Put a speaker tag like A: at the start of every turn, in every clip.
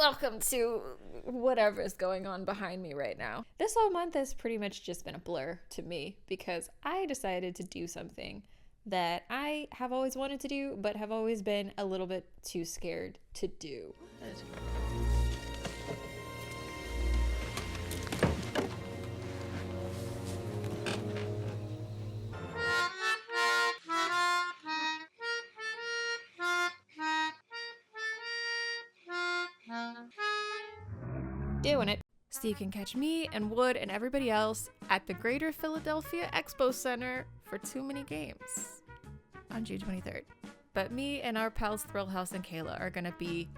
A: welcome to whatever is going on behind me right now. This whole month has pretty much just been a blur to me because I decided to do something that I have always wanted to do, but have always been a little bit too scared to do. Doing it. So you can catch me and Wood and everybody else at the Greater Philadelphia Expo Center for Too Many Games on June 23rd. But me and our pals Thrill House and Kayla are gonna be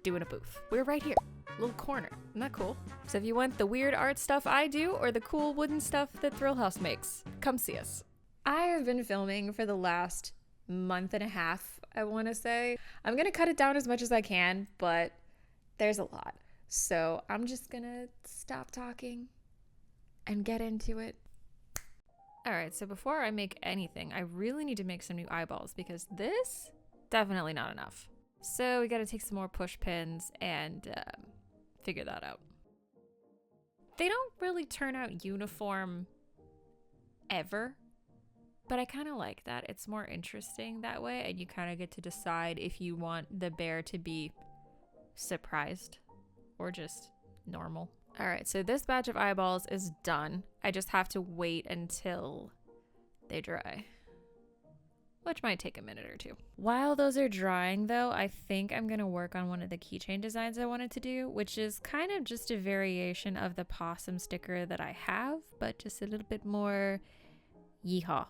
A: doing a booth. We're right here, little corner. Isn't that cool? So if you want the weird art stuff I do or the cool wooden stuff that Thrill House makes, come see us. I have been filming for the last month and a half, I want to say. I'm gonna cut it down as much as I can, but there's a lot. So I'm just gonna stop talking and get into it. All right, so before I make anything, I really need to make some new eyeballs because this, definitely not enough. So we gotta take some more push pins and figure that out. They don't really turn out uniform ever, but I kind of like that. It's more interesting that way, and you kind of get to decide if you want the bear to be surprised or just normal. All right, so this batch of eyeballs is done. I just have to wait until they dry, which might take a minute or two. While those are drying though, I think I'm gonna work on one of the keychain designs I wanted to do, which is kind of just a variation of the possum sticker that I have, but just a little bit more yeehaw,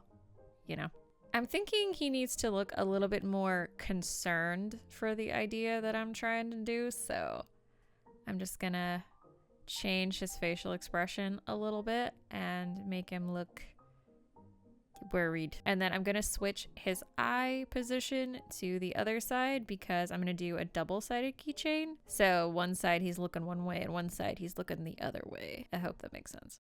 A: you know? I'm thinking he needs to look a little bit more concerned for the idea that I'm trying to do, so I'm just gonna change his facial expression a little bit and make him look worried. And then I'm gonna switch his eye position to the other side because I'm gonna do a double-sided keychain. So one side he's looking one way and one side he's looking the other way. I hope that makes sense.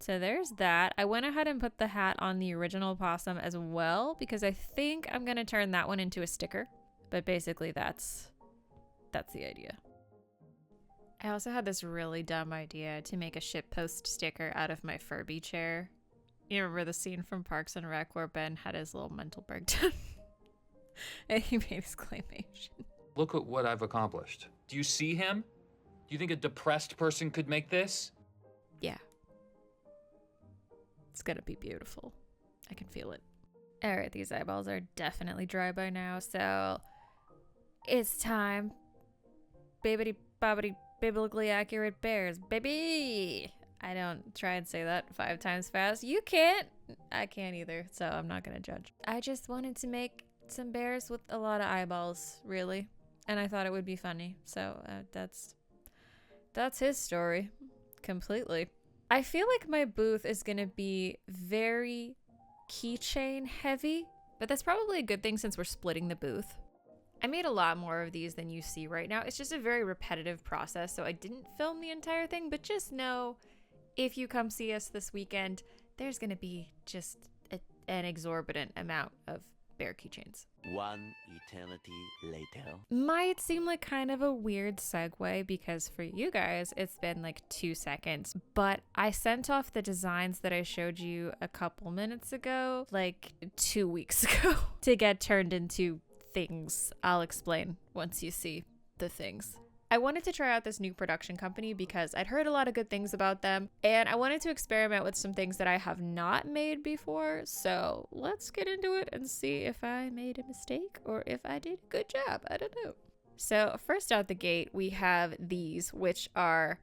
A: So there's that. I went ahead and put the hat on the original possum as well because I think I'm gonna turn that one into a sticker. But basically that's the idea. I also had this really dumb idea to make a shitpost sticker out of my Furby chair. You remember the scene from Parks and Rec where Ben had his little mental breakdown? And he made his claymation.
B: Look at what I've accomplished. Do you see him? Do you think a depressed person could make this?
A: Yeah. It's gonna be beautiful. I can feel it. All right, these eyeballs are definitely dry by now, so it's time. Bibbidi bobbidi biblically accurate bears, baby. I don't try and say that 5 times fast. You can't. I can't either, so I'm not gonna judge. I just wanted to make some bears with a lot of eyeballs, really, and I thought it would be funny. So that's his story, completely. I feel like my booth is gonna be very keychain heavy, but that's probably a good thing since we're splitting the booth. I made a lot more of these than you see right now. It's just a very repetitive process, so I didn't film the entire thing, but just know if you come see us this weekend, there's gonna be just an exorbitant amount of bear keychains.
C: One eternity later.
A: Might seem like kind of a weird segue because for you guys, it's been like 2 seconds, but I sent off the designs that I showed you a couple minutes ago, like 2 weeks ago, to get turned into things. I'll explain once you see the things. I wanted to try out this new production company because I'd heard a lot of good things about them, and I wanted to experiment with some things that I have not made before. So let's get into it and see if I made a mistake or if I did a good job. I don't know. So first out the gate, we have these, which are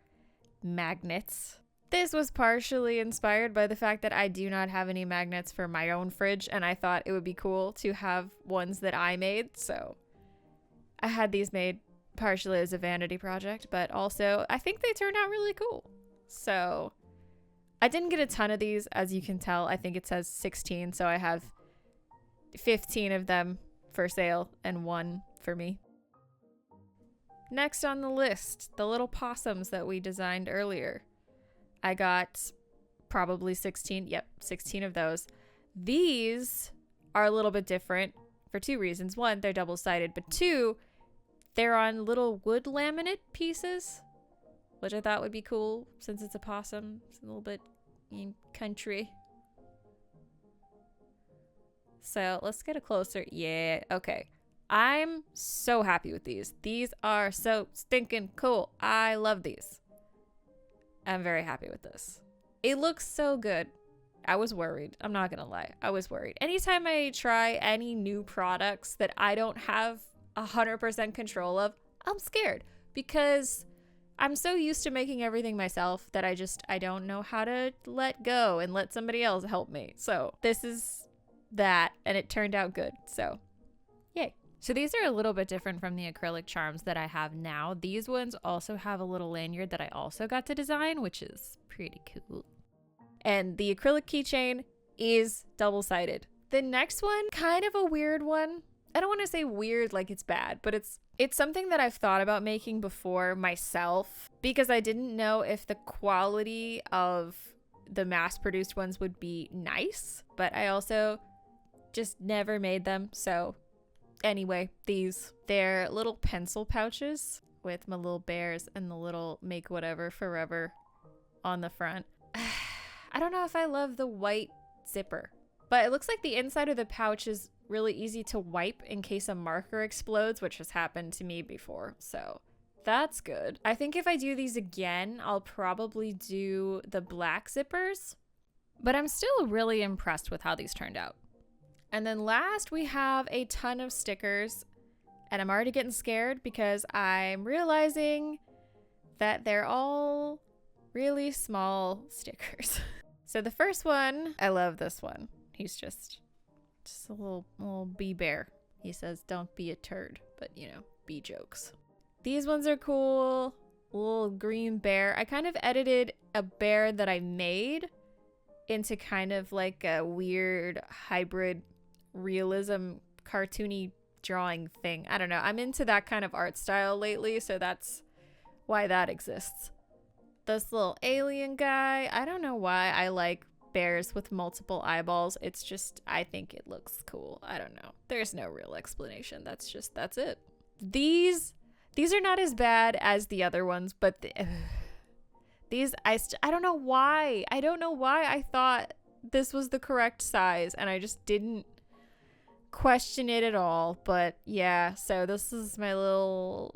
A: magnets. This was partially inspired by the fact that I do not have any magnets for my own fridge, and I thought it would be cool to have ones that I made, so I had these made partially as a vanity project, but also I think they turned out really cool. So I didn't get a ton of these, as you can tell. I think it says 16, so I have 15 of them for sale and 1 for me. Next on the list, the little possums that we designed earlier. I got probably 16 of those. These are a little bit different for 2 reasons. 1, they're double-sided, but 2, They're on little wood laminate pieces, which I thought would be cool since it's a possum. It's a little bit country. So let's get a closer. Yeah, okay. I'm so happy with these. These are so stinking cool. I love these. I'm very happy with this. It looks so good. I was worried. I'm not gonna lie. I was worried. Anytime I try any new products that I don't have 100% control of, I'm scared because I'm so used to making everything myself that I don't know how to let go and let somebody else help me. So this is that, and it turned out good. So yay. So these are a little bit different from the acrylic charms that I have now. These ones also have a little lanyard that I also got to design, which is pretty cool. And the acrylic keychain is double-sided. The next one, kind of a weird one. I don't want to say weird like it's bad, but it's something that I've thought about making before myself because I didn't know if the quality of the mass-produced ones would be nice, but I also just never made them. So anyway, they're little pencil pouches with my little bears and the little make whatever forever on the front. I don't know if I love the white zipper, but it looks like the inside of the pouch is really easy to wipe in case a marker explodes, which has happened to me before. So that's good. I think if I do these again, I'll probably do the black zippers, but I'm still really impressed with how these turned out. And then last we have a ton of stickers, and I'm already getting scared because I'm realizing that they're all really small stickers. So the first one, I love this one. He's just a little bee bear. He says, "Don't be a turd," but you know, bee jokes. These ones are cool. A little green bear. I kind of edited a bear that I made into kind of like a weird hybrid realism cartoony drawing thing. I don't know. I'm into that kind of art style lately, so that's why that exists. This little alien guy. I don't know why I like bears with multiple eyeballs. It's just, I think it looks cool. I don't know. There's no real explanation. That's it. These are not as bad as the other ones, but these, I don't know why. I don't know why I thought this was the correct size, and I just didn't question it at all. But yeah, so this is my little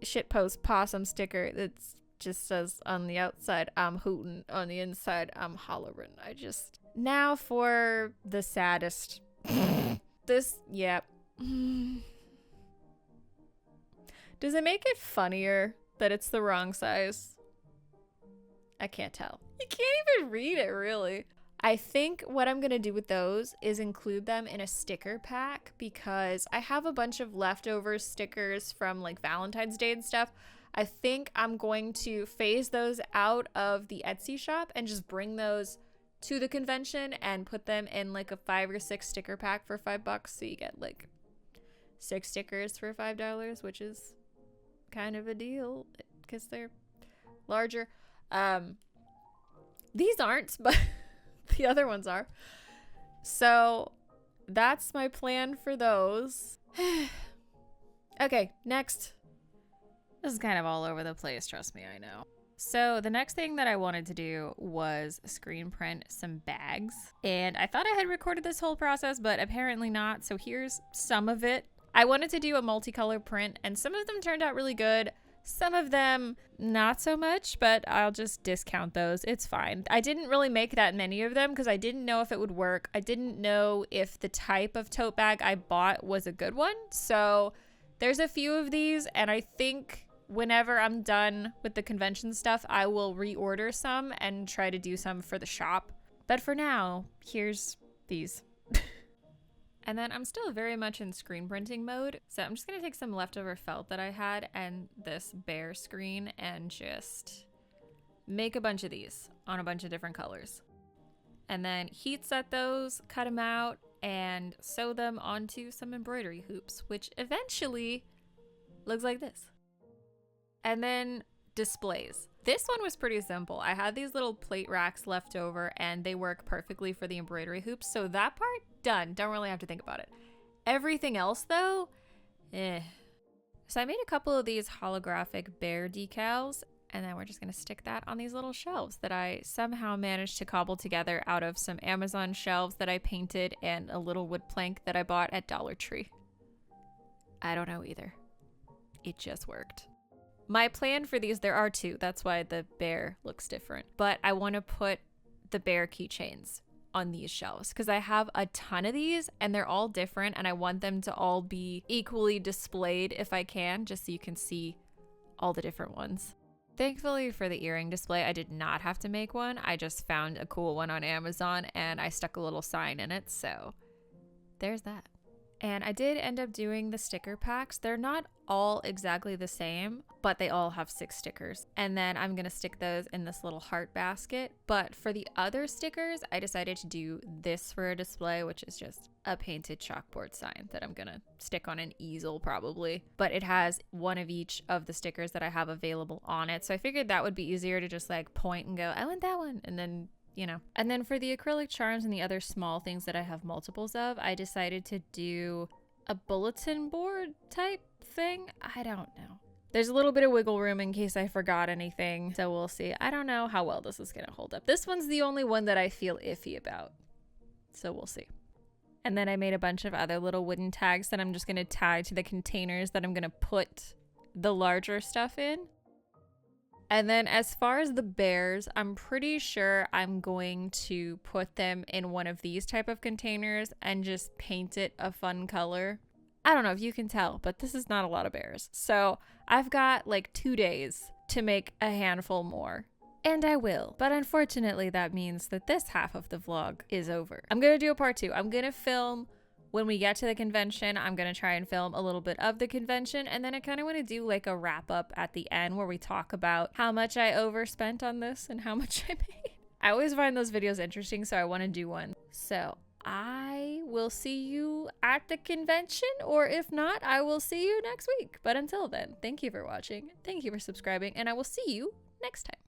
A: shitpost possum sticker. It's just says on the outside, "I'm hootin'," on the inside, "I'm hollerin'." Now for the saddest. This, yep. Does it make it funnier that it's the wrong size? I can't tell. You can't even read it, really. I think what I'm going to do with those is include them in a sticker pack because I have a bunch of leftover stickers from like Valentine's Day and stuff. I think I'm going to phase those out of the Etsy shop and just bring those to the convention and put them in like a 5 or 6 sticker pack for $5. So you get like 6 stickers for $5, which is kind of a deal because they're larger. These aren't, but the other ones are. So that's my plan for those. Okay, next. This is kind of all over the place, trust me, I know. So the next thing that I wanted to do was screen print some bags. And I thought I had recorded this whole process, but apparently not. So here's some of it. I wanted to do a multicolor print, and some of them turned out really good. Some of them not so much, but I'll just discount those. It's fine. I didn't really make that many of them because I didn't know if it would work. I didn't know if the type of tote bag I bought was a good one. So there's a few of these, and I think whenever I'm done with the convention stuff, I will reorder some and try to do some for the shop. But for now, here's these. And then I'm still very much in screen printing mode. So I'm just going to take some leftover felt that I had and this bear screen and just make a bunch of these on a bunch of different colors. And then heat set those, cut them out, and sew them onto some embroidery hoops, which eventually looks like this. And then displays. This one was pretty simple. I had these little plate racks left over and they work perfectly for the embroidery hoops. So that part, done. Don't really have to think about it. Everything else though, So I made a couple of these holographic bear decals, and then we're just going to stick that on these little shelves that I somehow managed to cobble together out of some Amazon shelves that I painted and a little wood plank that I bought at Dollar Tree. I don't know either. It just worked. My plan for these, there are two. That's why the bear looks different. But I want to put the bear keychains on these shelves because I have a ton of these and they're all different, and I want them to all be equally displayed if I can, just so you can see all the different ones. Thankfully for the earring display, I did not have to make one. I just found a cool one on Amazon and I stuck a little sign in it, so there's that. And I did end up doing the sticker packs. They're not all exactly the same, but they all have 6 stickers. And then I'm gonna stick those in this little heart basket. But for the other stickers, I decided to do this for a display, which is just a painted chalkboard sign that I'm gonna stick on an easel probably. But it has one of each of the stickers that I have available on it. So I figured that would be easier to just like point and go, I want that one. And then and then for the acrylic charms and the other small things that I have multiples of, I decided to do a bulletin board type thing. I don't know. There's a little bit of wiggle room in case I forgot anything, so we'll see. I don't know how well this is gonna hold up. This one's the only one that I feel iffy about, so we'll see. And then I made a bunch of other little wooden tags that I'm just gonna tie to the containers that I'm gonna put the larger stuff in. And then as far as the bears, I'm pretty sure I'm going to put them in one of these type of containers and just paint it a fun color. I don't know if you can tell, but this is not a lot of bears. So I've got like 2 days to make a handful more. And I will. But unfortunately, that means that this half of the vlog is over. I'm going to do a part 2. I'm going to film when we get to the convention. I'm going to try and film a little bit of the convention, and then I kind of want to do like a wrap up at the end where we talk about how much I overspent on this and how much I made. I always find those videos interesting, so I want to do one. So I will see you at the convention, or if not, I will see you next week. But until then, thank you for watching, thank you for subscribing, and I will see you next time.